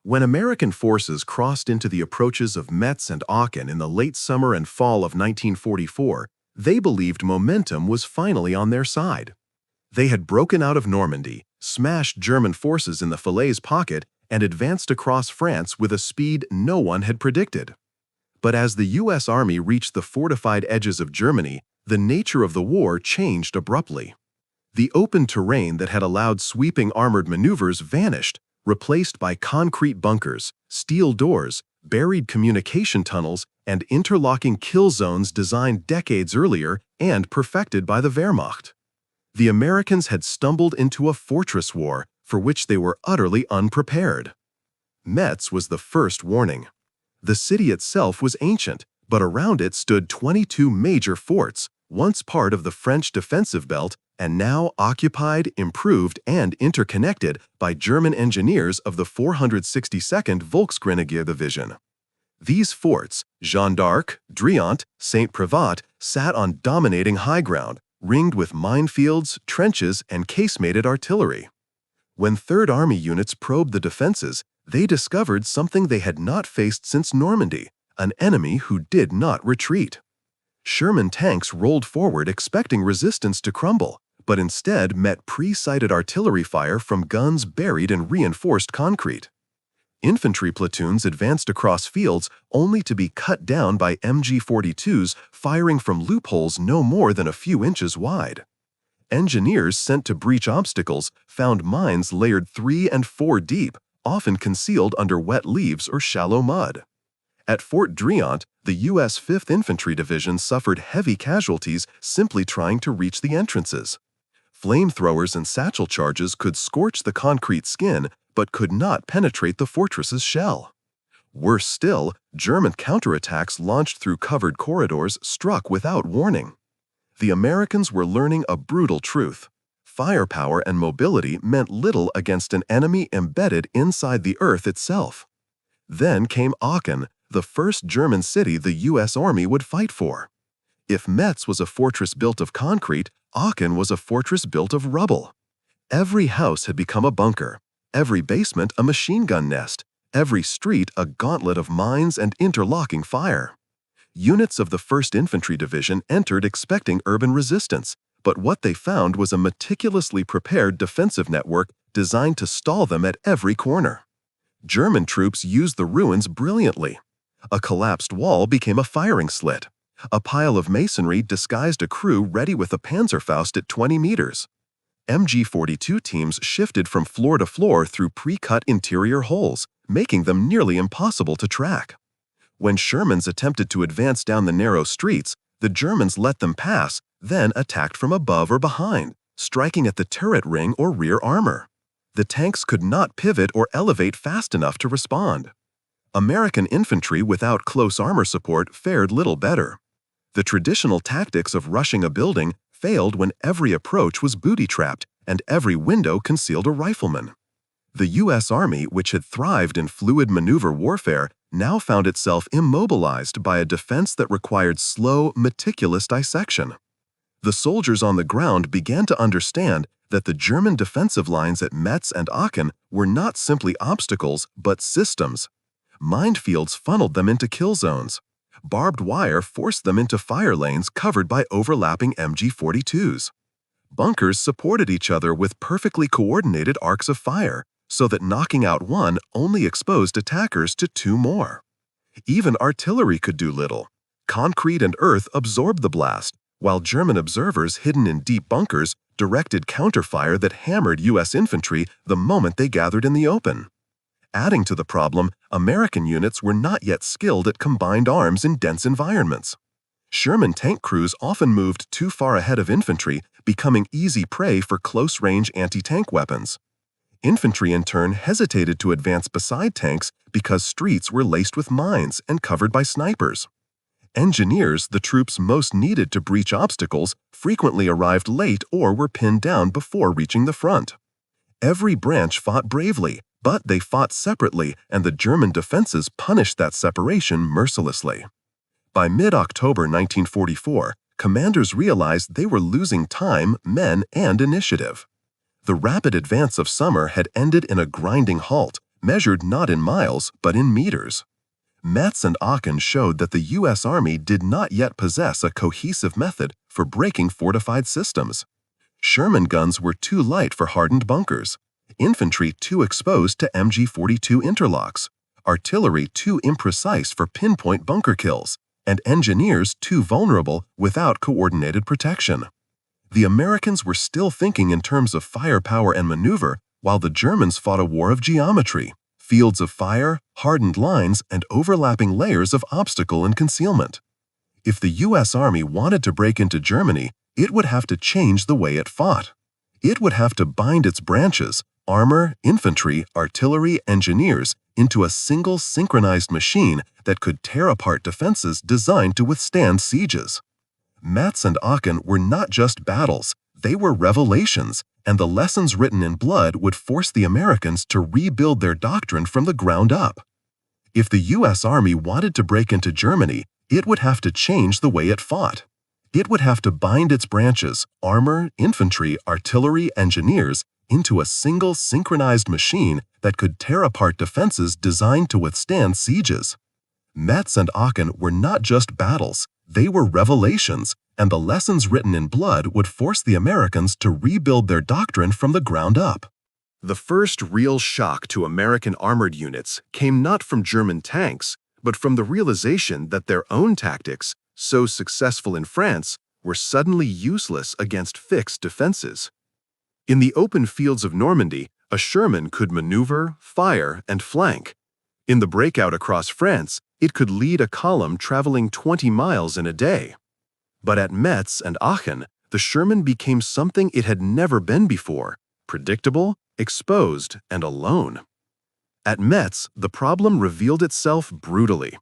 When American forces crossed into the approaches of Metz and Aachen in the late summer and fall of 1944, they believed momentum was finally on their side. They had broken out of Normandy, smashed German forces in the Falaise pocket, and advanced across France with a speed no one had predicted. But as the U.S. Army reached the fortified edges of Germany, the nature of the war changed abruptly. The open terrain that had allowed sweeping armored maneuvers vanished, replaced by concrete bunkers, steel doors, buried communication tunnels, and interlocking kill zones designed decades earlier and perfected by the Wehrmacht. The Americans had stumbled into a fortress war for which they were utterly unprepared. Metz was the first warning. The city itself was ancient, but around it stood 22 major forts, once part of the French defensive belt and now occupied, improved, and interconnected by German engineers of the 462nd Volksgrenadier Division. These forts, Jeanne d'Arc, Driant, Saint-Privat, sat on dominating high ground, ringed with minefields, trenches, and casemated artillery. When Third Army units probed the defenses, they discovered something they had not faced since Normandy, an enemy who did not retreat. Sherman tanks rolled forward expecting resistance to crumble, but instead met pre-sighted artillery fire from guns buried in reinforced concrete. Infantry platoons advanced across fields only to be cut down by MG-42s firing from loopholes no more than a few inches wide. Engineers sent to breach obstacles found mines layered 3 and 4 deep, often concealed under wet leaves or shallow mud. At Fort Driant, the U.S. 5th Infantry Division suffered heavy casualties simply trying to reach the entrances. Flamethrowers and satchel charges could scorch the concrete skin, but could not penetrate the fortress's shell. Worse still, German counterattacks launched through covered corridors struck without warning. The Americans were learning a brutal truth. Firepower and mobility meant little against an enemy embedded inside the earth itself. Then came Aachen, the first German city the U.S. Army would fight for. If Metz was a fortress built of concrete, Aachen was a fortress built of rubble. Every house had become a bunker, every basement a machine gun nest, every street a gauntlet of mines and interlocking fire. Units of the 1st Infantry Division entered expecting urban resistance, but what they found was a meticulously prepared defensive network designed to stall them at every corner. German troops used the ruins brilliantly. A collapsed wall became a firing slit. A pile of masonry disguised a crew ready with a Panzerfaust at 20 meters. MG-42 teams shifted from floor to floor through pre-cut interior holes, making them nearly impossible to track. When Shermans attempted to advance down the narrow streets, the Germans let them pass, then attacked from above or behind, striking at the turret ring or rear armor. The tanks could not pivot or elevate fast enough to respond. American infantry without close armor support fared little better. The traditional tactics of rushing a building failed when every approach was booby-trapped and every window concealed a rifleman. The U.S. Army, which had thrived in fluid maneuver warfare, now found itself immobilized by a defense that required slow, meticulous dissection. The soldiers on the ground began to understand that the German defensive lines at Metz and Aachen were not simply obstacles but systems. Minefields funneled them into kill zones. Barbed wire forced them into fire lanes covered by overlapping MG-42s. Bunkers supported each other with perfectly coordinated arcs of fire, so that knocking out one only exposed attackers to 2 more. Even artillery could do little. Concrete and earth absorbed the blast, while German observers hidden in deep bunkers directed counterfire that hammered U.S. infantry the moment they gathered in the open. Adding to the problem, American units were not yet skilled at combined arms in dense environments. Sherman tank crews often moved too far ahead of infantry, becoming easy prey for close-range anti-tank weapons. Infantry, in turn, hesitated to advance beside tanks because streets were laced with mines and covered by snipers. Engineers, the troops most needed to breach obstacles, frequently arrived late or were pinned down before reaching the front. Every branch fought bravely, but they fought separately, and the German defenses punished that separation mercilessly. By mid-October 1944, commanders realized they were losing time, men, and initiative. The rapid advance of summer had ended in a grinding halt, measured not in miles but in meters. Metz and Aachen showed that the U.S. Army did not yet possess a cohesive method for breaking fortified systems. Sherman guns were too light for hardened bunkers, infantry too exposed to MG-42 interlocks, artillery too imprecise for pinpoint bunker kills, and engineers too vulnerable without coordinated protection. The Americans were still thinking in terms of firepower and maneuver, while the Germans fought a war of geometry, fields of fire, hardened lines, and overlapping layers of obstacle and concealment. If the U.S. Army wanted to break into Germany, it would have to change the way it fought. It would have to bind its branches, armor, infantry, artillery, engineers, into a single synchronized machine that could tear apart defenses designed to withstand sieges. Metz and Aachen were not just battles, they were revelations, and the lessons written in blood would force the Americans to rebuild their doctrine from the ground up. If the U.S. Army wanted to break into Germany, it would have to change the way it fought. It would have to bind its branches, armor, infantry, artillery, engineers, into a single synchronized machine that could tear apart defenses designed to withstand sieges. Metz and Aachen were not just battles, they were revelations, and the lessons written in blood would force the Americans to rebuild their doctrine from the ground up. The first real shock to American armored units came not from German tanks, but from the realization that their own tactics, so successful in France, were suddenly useless against fixed defenses. In the open fields of Normandy, a Sherman could maneuver, fire, and flank. In the breakout across France, it could lead a column traveling 20 miles in a day. But at Metz and Aachen, the Sherman became something it had never been before: predictable, exposed, and alone. At Metz, the problem revealed itself brutally.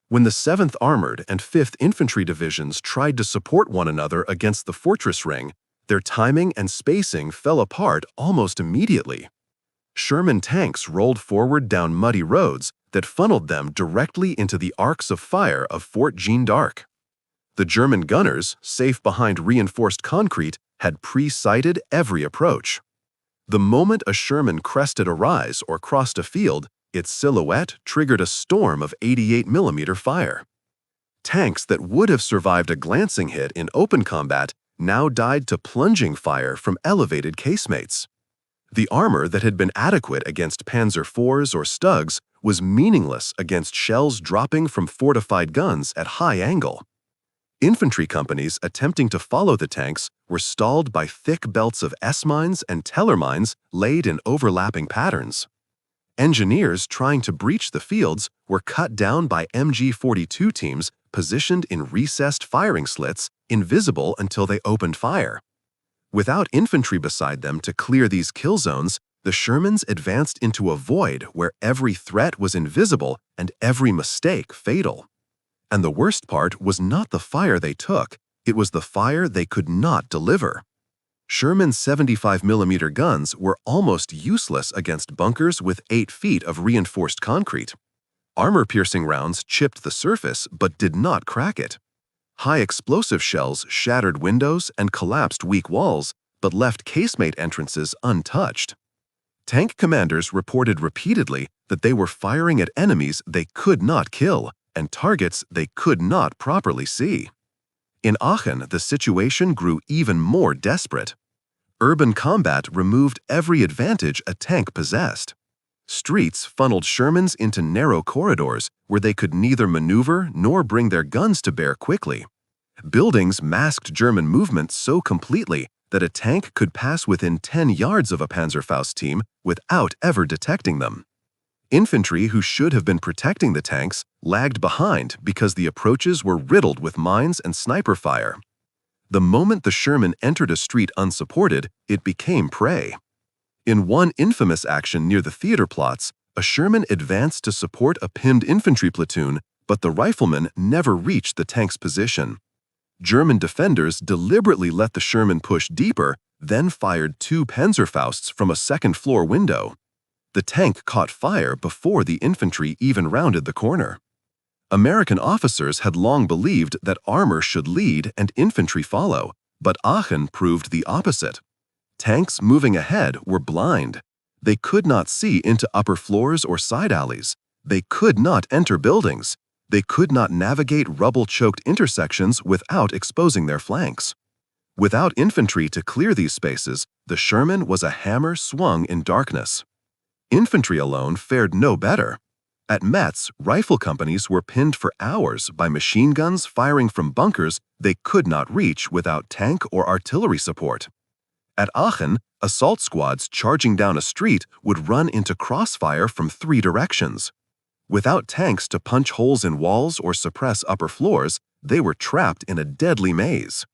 When the 7th Armored and 5th Infantry Divisions tried to support one another against the fortress ring, their timing and spacing fell apart almost immediately. Sherman tanks rolled forward down muddy roads that funneled them directly into the arcs of fire of Fort Jeanne d'Arc. The German gunners, safe behind reinforced concrete, had pre-sighted every approach. The moment a Sherman crested a rise or crossed a field, its silhouette triggered a storm of 88mm fire. Tanks that would have survived a glancing hit in open combat now died to plunging fire from elevated casemates. The armor that had been adequate against Panzer IVs or Stugs was meaningless against shells dropping from fortified guns at high angle. Infantry companies attempting to follow the tanks were stalled by thick belts of S-mines and Teller mines laid in overlapping patterns. Engineers trying to breach the fields were cut down by MG-42 teams positioned in recessed firing slits, invisible until they opened fire. Without infantry beside them to clear these kill zones, the Shermans advanced into a void where every threat was invisible and every mistake fatal. And the worst part was not the fire they took, it was the fire they could not deliver. Sherman's 75mm guns were almost useless against bunkers with 8 feet of reinforced concrete. Armor-piercing rounds chipped the surface but did not crack it. High explosive shells shattered windows and collapsed weak walls, but left casemate entrances untouched. Tank commanders reported repeatedly that they were firing at enemies they could not kill and targets they could not properly see. In Aachen, the situation grew even more desperate. Urban combat removed every advantage a tank possessed. Streets funneled Shermans into narrow corridors where they could neither maneuver nor bring their guns to bear quickly. Buildings masked German movement so completely that a tank could pass within 10 yards of a Panzerfaust team without ever detecting them. Infantry who should have been protecting the tanks lagged behind because the approaches were riddled with mines and sniper fire. The moment the Sherman entered a street unsupported, it became prey. In one infamous action near the theater plots, a Sherman advanced to support a pinned infantry platoon, but the riflemen never reached the tank's position. German defenders deliberately let the Sherman push deeper, then fired 2 Panzerfausts from a second-floor window. The tank caught fire before the infantry even rounded the corner. American officers had long believed that armor should lead and infantry follow, but Aachen proved the opposite. Tanks moving ahead were blind. They could not see into upper floors or side alleys. They could not enter buildings. They could not navigate rubble-choked intersections without exposing their flanks. Without infantry to clear these spaces, the Sherman was a hammer swung in darkness. Infantry alone fared no better. At Metz, rifle companies were pinned for hours by machine guns firing from bunkers they could not reach without tank or artillery support. At Aachen, assault squads charging down a street would run into crossfire from 3 directions. Without tanks to punch holes in walls or suppress upper floors, they were trapped in a deadly maze.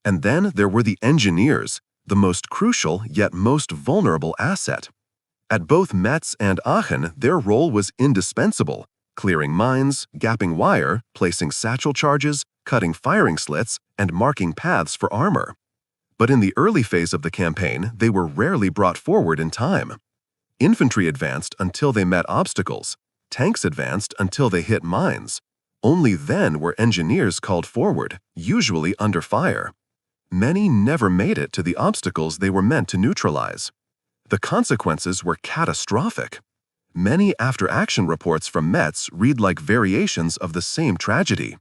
And then there were the engineers, the most crucial yet most vulnerable asset. At both Metz and Aachen, their role was indispensable, clearing mines, gapping wire, placing satchel charges, cutting firing slits, and marking paths for armor. But in the early phase of the campaign, they were rarely brought forward in time. Infantry advanced until they met obstacles. Tanks advanced until they hit mines. Only then were engineers called forward, usually under fire. Many never made it to the obstacles they were meant to neutralize. The consequences were catastrophic. Many after-action reports from Metz read like variations of the same tragedy.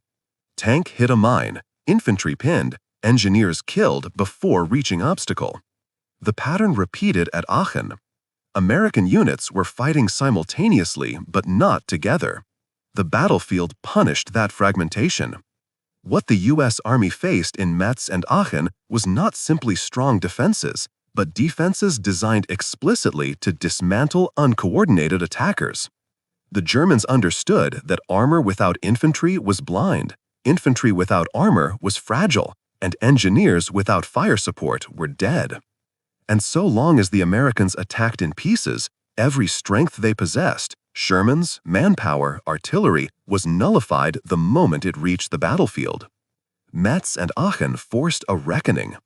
Tank hit a mine, infantry pinned, engineers killed before reaching obstacle. The pattern repeated at Aachen. American units were fighting simultaneously but not together. The battlefield punished that fragmentation. What the U.S. Army faced in Metz and Aachen was not simply strong defenses, but defenses designed explicitly to dismantle uncoordinated attackers. The Germans understood that armor without infantry was blind, infantry without armor was fragile, and engineers without fire support were dead. And so long as the Americans attacked in pieces, every strength they possessed, Shermans, manpower, artillery, was nullified the moment it reached the battlefield. Metz and Aachen forced a reckoning.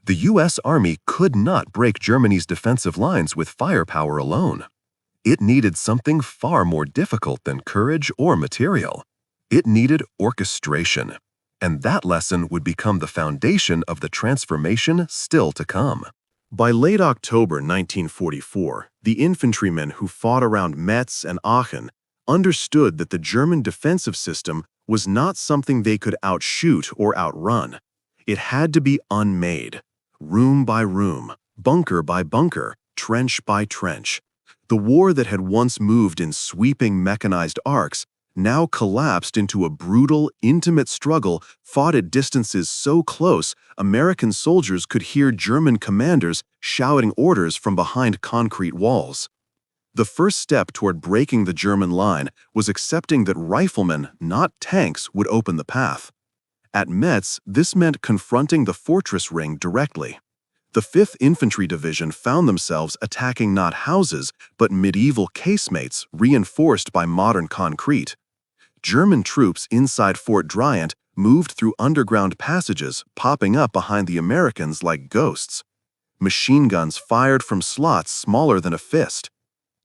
The U.S. Army could not break Germany's defensive lines with firepower alone. It needed something far more difficult than courage or material. It needed orchestration. And that lesson would become the foundation of the transformation still to come. By late October 1944, the infantrymen who fought around Metz and Aachen understood that the German defensive system was not something they could outshoot or outrun. It had to be unmade, room by room, bunker by bunker, trench by trench. The war that had once moved in sweeping mechanized arcs now collapsed into a brutal, intimate struggle fought at distances so close American soldiers could hear German commanders shouting orders from behind concrete walls. The first step toward breaking the German line was accepting that riflemen, not tanks, would open the path. At Metz, this meant confronting the fortress ring directly. The 5th Infantry Division found themselves attacking not houses, but medieval casemates reinforced by modern concrete. German troops inside Fort Driant moved through underground passages, popping up behind the Americans like ghosts. Machine guns fired from slots smaller than a fist.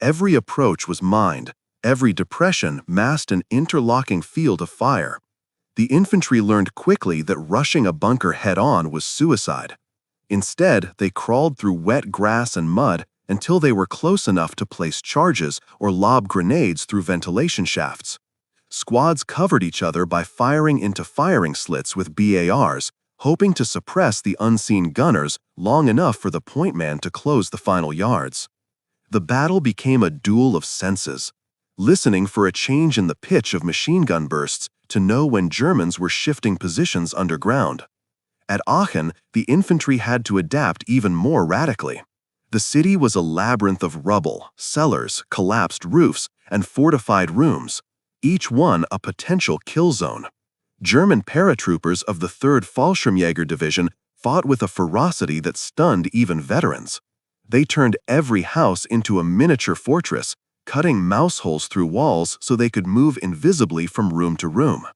Every approach was mined. Every depression masked an interlocking field of fire. The infantry learned quickly that rushing a bunker head-on was suicide. Instead, they crawled through wet grass and mud until they were close enough to place charges or lob grenades through ventilation shafts. Squads covered each other by firing into firing slits with BARs, hoping to suppress the unseen gunners long enough for the point man to close the final yards. The battle became a duel of senses, listening for a change in the pitch of machine gun bursts to know when Germans were shifting positions underground. At Aachen, the infantry had to adapt even more radically. The city was a labyrinth of rubble, cellars, collapsed roofs, and fortified rooms, each one a potential kill zone. German paratroopers of the 3rd Fallschirmjäger Division fought with a ferocity that stunned even veterans. They turned every house into a miniature fortress, cutting mouse holes through walls so they could move invisibly from room to room.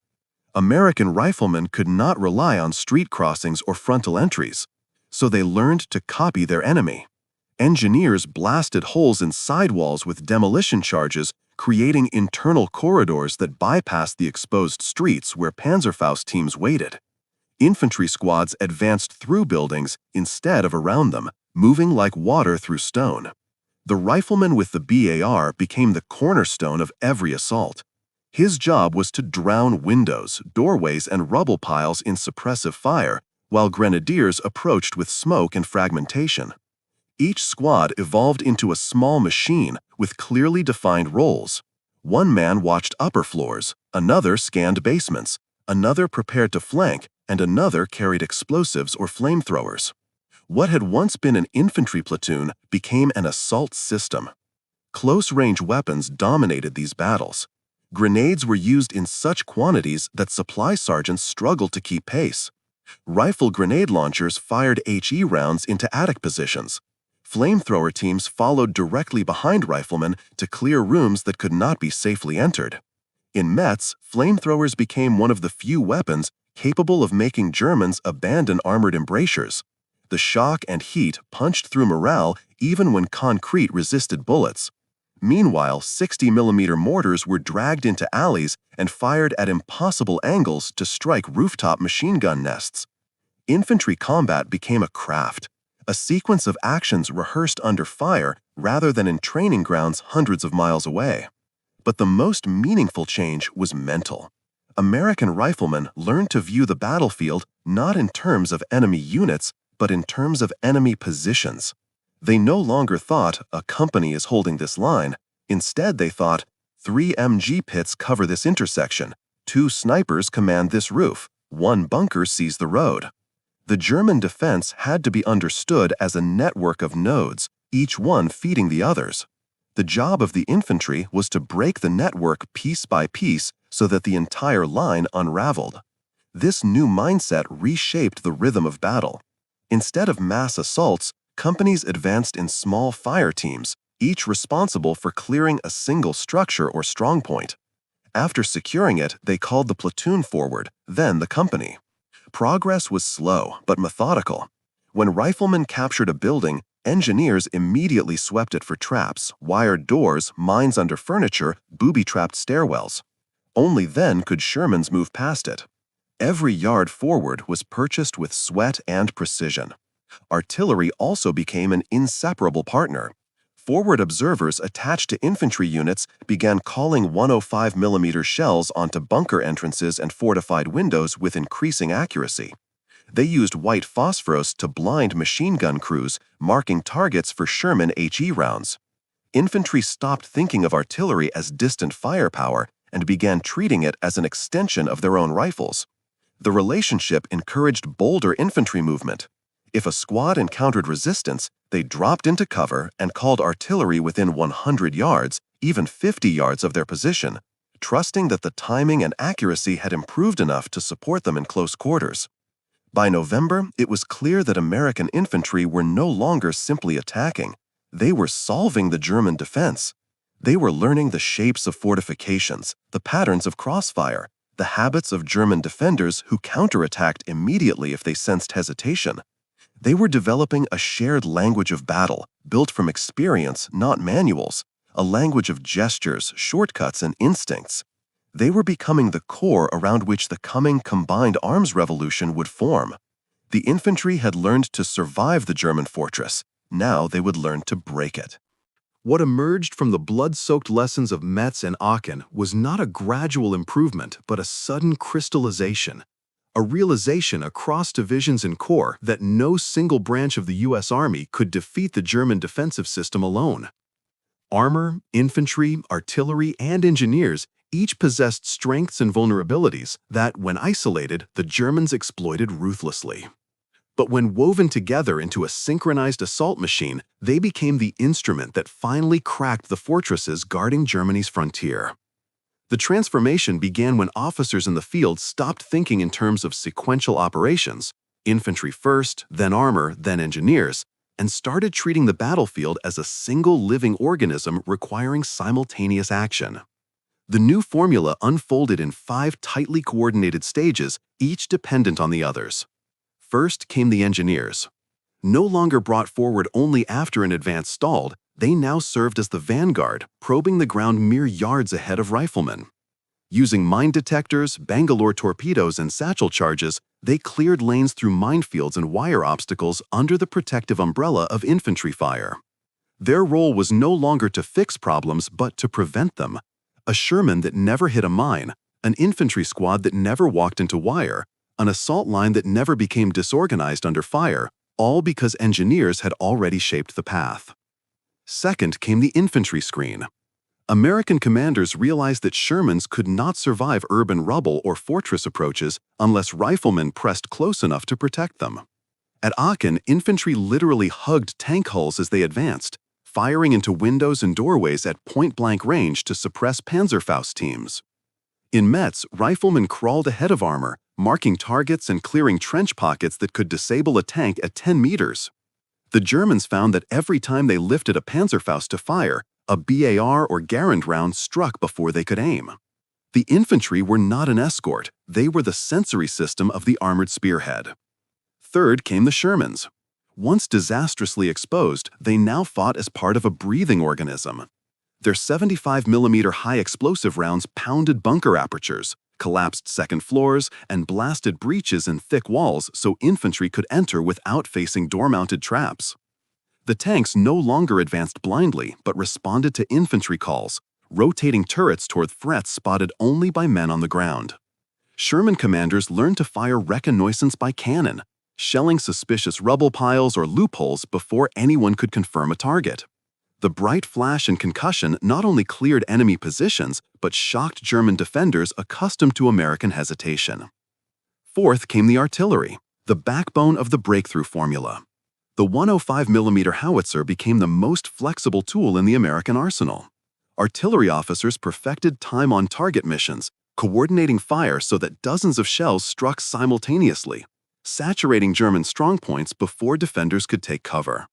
American riflemen could not rely on street crossings or frontal entries, so they learned to copy their enemy. Engineers blasted holes in sidewalls with demolition charges, creating internal corridors that bypassed the exposed streets where Panzerfaust teams waited. Infantry squads advanced through buildings instead of around them, moving like water through stone. The rifleman with the BAR became the cornerstone of every assault. His job was to drown windows, doorways, and rubble piles in suppressive fire, while grenadiers approached with smoke and fragmentation. Each squad evolved into a small machine with clearly defined roles. One man watched upper floors, another scanned basements, another prepared to flank, and another carried explosives or flamethrowers. What had once been an infantry platoon became an assault system. Close-range weapons dominated these battles. Grenades were used in such quantities that supply sergeants struggled to keep pace. Rifle grenade launchers fired HE rounds into attic positions. Flamethrower teams followed directly behind riflemen to clear rooms that could not be safely entered. In Metz, flamethrowers became one of the few weapons capable of making Germans abandon armored embrasures. The shock and heat punched through morale even when concrete resisted bullets. Meanwhile, 60mm mortars were dragged into alleys and fired at impossible angles to strike rooftop machine gun nests. Infantry combat became a craft, a sequence of actions rehearsed under fire rather than in training grounds hundreds of miles away. But the most meaningful change was mental. American riflemen learned to view the battlefield not in terms of enemy units, but in terms of enemy positions. They no longer thought, a company is holding this line. Instead, they thought, 3 MG pits cover this intersection, 2 snipers command this roof, 1 bunker sees the road. The German defense had to be understood as a network of nodes, each one feeding the others. The job of the infantry was to break the network piece by piece so that the entire line unraveled. This new mindset reshaped the rhythm of battle. Instead of mass assaults, companies advanced in small fire teams, each responsible for clearing a single structure or strongpoint. After securing it, they called the platoon forward, then the company. Progress was slow but methodical. When riflemen captured a building, engineers immediately swept it for traps, wired doors, mines under furniture, booby-trapped stairwells. Only then could Shermans move past it. Every yard forward was purchased with sweat and precision. Artillery also became an inseparable partner. Forward observers attached to infantry units began calling 105mm shells onto bunker entrances and fortified windows with increasing accuracy. They used white phosphorus to blind machine gun crews, marking targets for Sherman HE rounds. Infantry stopped thinking of artillery as distant firepower and began treating it as an extension of their own rifles. The relationship encouraged bolder infantry movement. If a squad encountered resistance, they dropped into cover and called artillery within 100 yards, even 50 yards of their position, trusting that the timing and accuracy had improved enough to support them in close quarters. By November, it was clear that American infantry were no longer simply attacking. They were solving the German defense. They were learning the shapes of fortifications, the patterns of crossfire, the habits of German defenders who counterattacked immediately if they sensed hesitation. They were developing a shared language of battle, built from experience, not manuals, a language of gestures, shortcuts, and instincts. They were becoming the core around which the coming combined arms revolution would form. The infantry had learned to survive the German fortress. Now they would learn to break it. What emerged from the blood-soaked lessons of Metz and Aachen was not a gradual improvement, but a sudden crystallization. A realization across divisions and corps that no single branch of the U.S. Army could defeat the German defensive system alone. Armor, infantry, artillery, and engineers each possessed strengths and vulnerabilities that, when isolated, the Germans exploited ruthlessly. But when woven together into a synchronized assault machine, they became the instrument that finally cracked the fortresses guarding Germany's frontier. The transformation began when officers in the field stopped thinking in terms of sequential operations, infantry first, then armor, then engineers, and started treating the battlefield as a single living organism requiring simultaneous action. The new formula unfolded in 5 tightly coordinated stages, each dependent on the others. First came the engineers. No longer brought forward only after an advance stalled, they now served as the vanguard, probing the ground mere yards ahead of riflemen. Using mine detectors, Bangalore torpedoes, and satchel charges, they cleared lanes through minefields and wire obstacles under the protective umbrella of infantry fire. Their role was no longer to fix problems but to prevent them. A Sherman that never hit a mine, an infantry squad that never walked into wire, an assault line that never became disorganized under fire, all because engineers had already shaped the path. Second came the infantry screen. American commanders realized that Shermans could not survive urban rubble or fortress approaches unless riflemen pressed close enough to protect them. At Aachen, infantry literally hugged tank hulls as they advanced, firing into windows and doorways at point-blank range to suppress Panzerfaust teams. In Metz, riflemen crawled ahead of armor, marking targets and clearing trench pockets that could disable a tank at 10 meters. The Germans found that every time they lifted a Panzerfaust to fire, a BAR or Garand round struck before they could aim. The infantry were not an escort, they were the sensory system of the armored spearhead. Third came the Shermans. Once disastrously exposed, they now fought as part of a breathing organism. Their 75mm high explosive rounds pounded bunker apertures, collapsed second floors, and blasted breaches in thick walls so infantry could enter without facing door-mounted traps. The tanks no longer advanced blindly but responded to infantry calls, rotating turrets toward threats spotted only by men on the ground. Sherman commanders learned to fire reconnaissance by cannon, shelling suspicious rubble piles or loopholes before anyone could confirm a target. The bright flash and concussion not only cleared enemy positions, but shocked German defenders accustomed to American hesitation. Fourth came the artillery, the backbone of the breakthrough formula. The 105mm howitzer became the most flexible tool in the American arsenal. Artillery officers perfected time-on-target missions, coordinating fire so that dozens of shells struck simultaneously, saturating German strongpoints before defenders could take cover.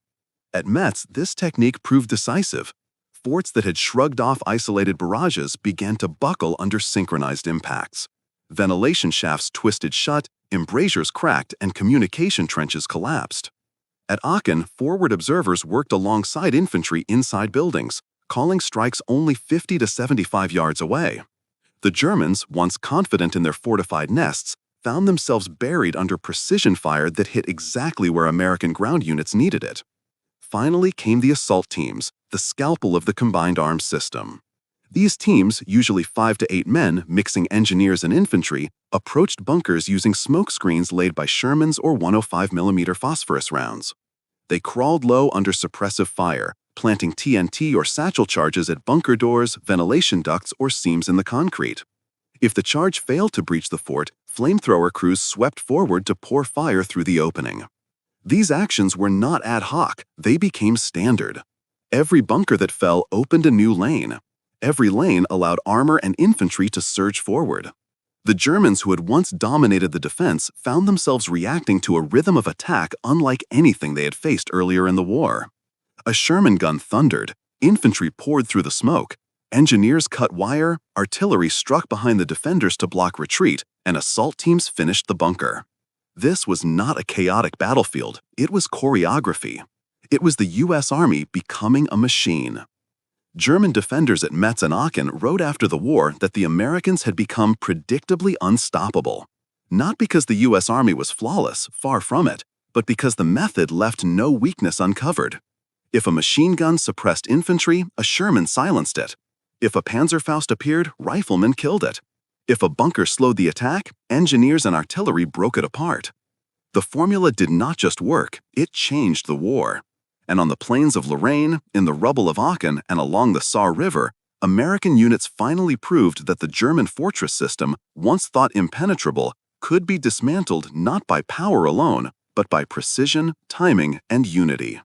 At Metz, this technique proved decisive. Forts that had shrugged off isolated barrages began to buckle under synchronized impacts. Ventilation shafts twisted shut, embrasures cracked, and communication trenches collapsed. At Aachen, forward observers worked alongside infantry inside buildings, calling strikes only 50 to 75 yards away. The Germans, once confident in their fortified nests, found themselves buried under precision fire that hit exactly where American ground units needed it. Finally came the assault teams, the scalpel of the combined arms system. These teams, usually 5 to 8 men mixing engineers and infantry, approached bunkers using smoke screens laid by Shermans or 105mm phosphorus rounds. They crawled low under suppressive fire, planting TNT or satchel charges at bunker doors, ventilation ducts, or seams in the concrete. If the charge failed to breach the fort, flamethrower crews swept forward to pour fire through the opening. These actions were not ad hoc, they became standard. Every bunker that fell opened a new lane. Every lane allowed armor and infantry to surge forward. The Germans who had once dominated the defense found themselves reacting to a rhythm of attack unlike anything they had faced earlier in the war. A Sherman gun thundered, infantry poured through the smoke, engineers cut wire, artillery struck behind the defenders to block retreat, and assault teams finished the bunker. This was not a chaotic battlefield, it was choreography. It was the U.S. Army becoming a machine. German defenders at Metz and Aachen wrote after the war that the Americans had become predictably unstoppable. Not because the U.S. Army was flawless, far from it, but because the method left no weakness uncovered. If a machine gun suppressed infantry, a Sherman silenced it. If a Panzerfaust appeared, riflemen killed it. If a bunker slowed the attack, engineers and artillery broke it apart. The formula did not just work, it changed the war. And on the plains of Lorraine, in the rubble of Aachen, and along the Saar River, American units finally proved that the German fortress system, once thought impenetrable, could be dismantled not by power alone, but by precision, timing, and unity.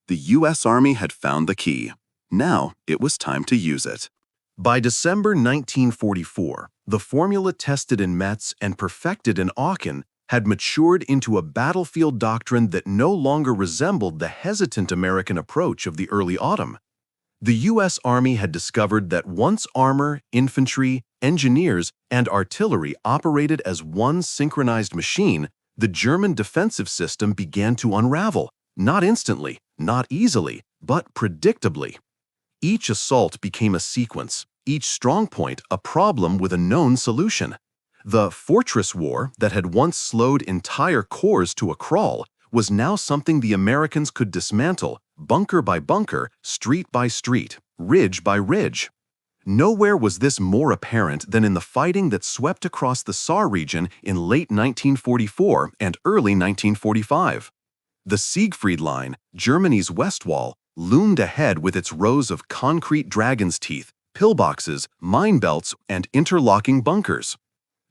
The U.S. Army had found the key. Now it was time to use it. By December 1944, the formula tested in Metz and perfected in Aachen had matured into a battlefield doctrine that no longer resembled the hesitant American approach of the early autumn. The U.S. Army had discovered that once armor, infantry, engineers, and artillery operated as one synchronized machine, the German defensive system began to unravel, not instantly, not easily, but predictably. Each assault became a sequence, each strongpoint a problem with a known solution. The fortress war that had once slowed entire corps to a crawl was now something the Americans could dismantle, bunker by bunker, street by street, ridge by ridge. Nowhere was this more apparent than in the fighting that swept across the Saar region in late 1944 and early 1945. The Siegfried Line, Germany's west wall, loomed ahead with its rows of concrete dragon's teeth, pillboxes, mine belts, and interlocking bunkers.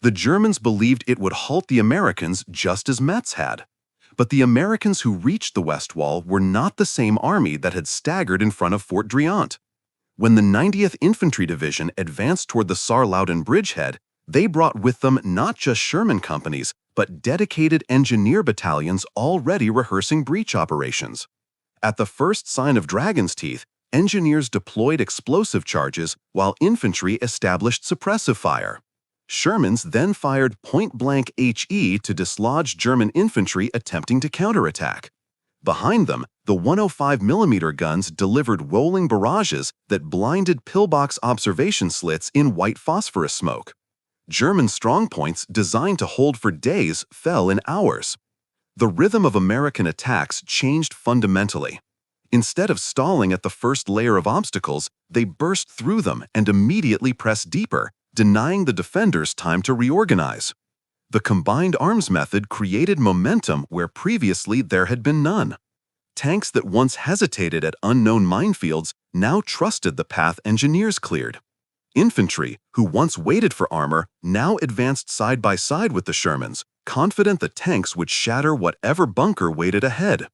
The Germans believed it would halt the Americans just as Metz had. But the Americans who reached the West Wall were not the same army that had staggered in front of Fort Driant. When the 90th Infantry Division advanced toward the Saarlouden bridgehead, they brought with them not just Sherman companies, but dedicated engineer battalions already rehearsing breach operations. At the first sign of Dragon's Teeth, engineers deployed explosive charges while infantry established suppressive fire. Shermans then fired point-blank HE to dislodge German infantry attempting to counterattack. Behind them, the 105mm guns delivered rolling barrages that blinded pillbox observation slits in white phosphorus smoke. German strongpoints designed to hold for days fell in hours. The rhythm of American attacks changed fundamentally. Instead of stalling at the first layer of obstacles, they burst through them and immediately pressed deeper, denying the defenders time to reorganize. The combined arms method created momentum where previously there had been none. Tanks that once hesitated at unknown minefields now trusted the path engineers cleared. Infantry, who once waited for armor, now advanced side by side with the Shermans, confident the tanks would shatter whatever bunker waited ahead.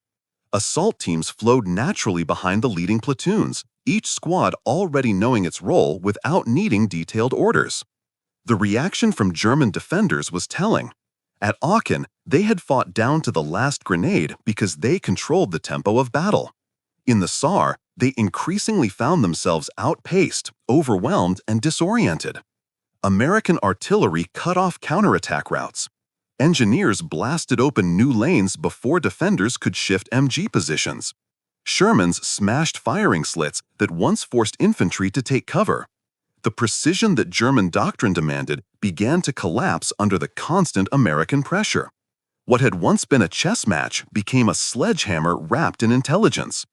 Assault teams flowed naturally behind the leading platoons, each squad already knowing its role without needing detailed orders. The reaction from German defenders was telling. At Aachen, they had fought down to the last grenade because they controlled the tempo of battle. In the Saar, they increasingly found themselves outpaced, overwhelmed, and disoriented. American artillery cut off counterattack routes. Engineers blasted open new lanes before defenders could shift MG positions. Shermans smashed firing slits that once forced infantry to take cover. The precision that German doctrine demanded began to collapse under the constant American pressure. What had once been a chess match became a sledgehammer wrapped in intelligence.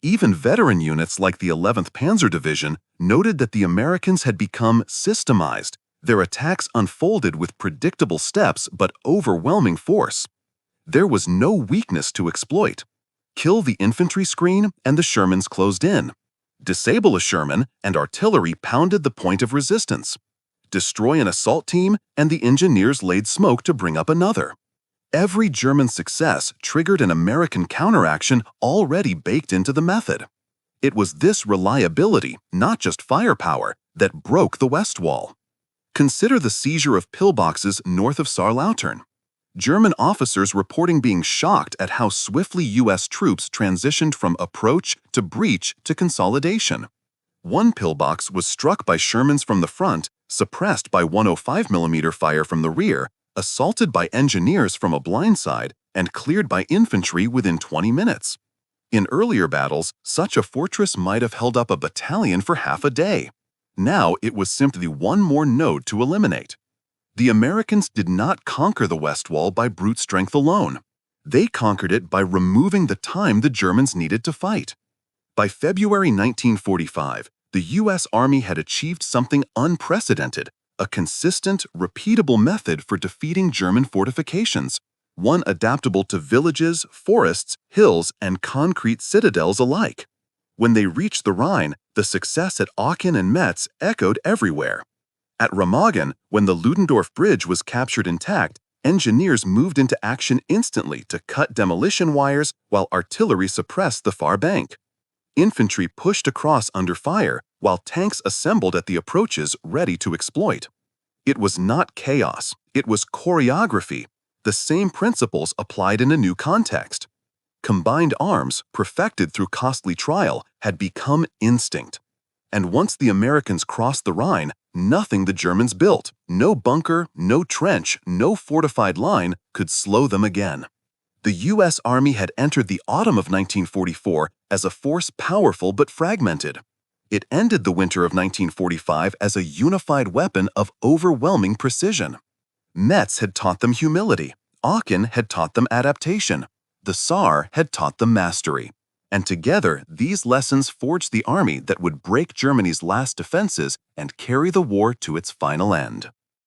Even veteran units like the 11th Panzer Division noted that the Americans had become systemized. Their attacks unfolded with predictable steps but overwhelming force. There was no weakness to exploit. Kill the infantry screen and the Shermans closed in. Disable a Sherman and artillery pounded the point of resistance. Destroy an assault team and the engineers laid smoke to bring up another. Every German success triggered an American counteraction already baked into the method. It was this reliability, not just firepower, that broke the West Wall. Consider the seizure of pillboxes north of Saarlouthern. German officers reporting being shocked at how swiftly U.S. troops transitioned from approach to breach to consolidation. One pillbox was struck by Shermans from the front, suppressed by 105mm fire from the rear, assaulted by engineers from a blind side, and cleared by infantry within 20 minutes. In earlier battles, such a fortress might have held up a battalion for half a day. Now it was simply one more node to eliminate. The Americans did not conquer the West Wall by brute strength alone. They conquered it by removing the time the Germans needed to fight. By February 1945, the U.S. Army had achieved something unprecedented, a consistent, repeatable method for defeating German fortifications, one adaptable to villages, forests, hills, and concrete citadels alike. When they reached the Rhine, the success at Aachen and Metz echoed everywhere. At Remagen, when the Ludendorff Bridge was captured intact, engineers moved into action instantly to cut demolition wires while artillery suppressed the far bank. Infantry pushed across under fire, while tanks assembled at the approaches ready to exploit. It was not chaos, it was choreography. The same principles applied in a new context. Combined arms, perfected through costly trial, had become instinct. And once the Americans crossed the Rhine, nothing the Germans built, no bunker, no trench, no fortified line, could slow them again. The U.S. Army had entered the autumn of 1944 as a force powerful but fragmented. It ended the winter of 1945 as a unified weapon of overwhelming precision. Metz had taught them humility, Aachen had taught them adaptation, the Saar had taught them mastery. And together, these lessons forged the army that would break Germany's last defenses and carry the war to its final end.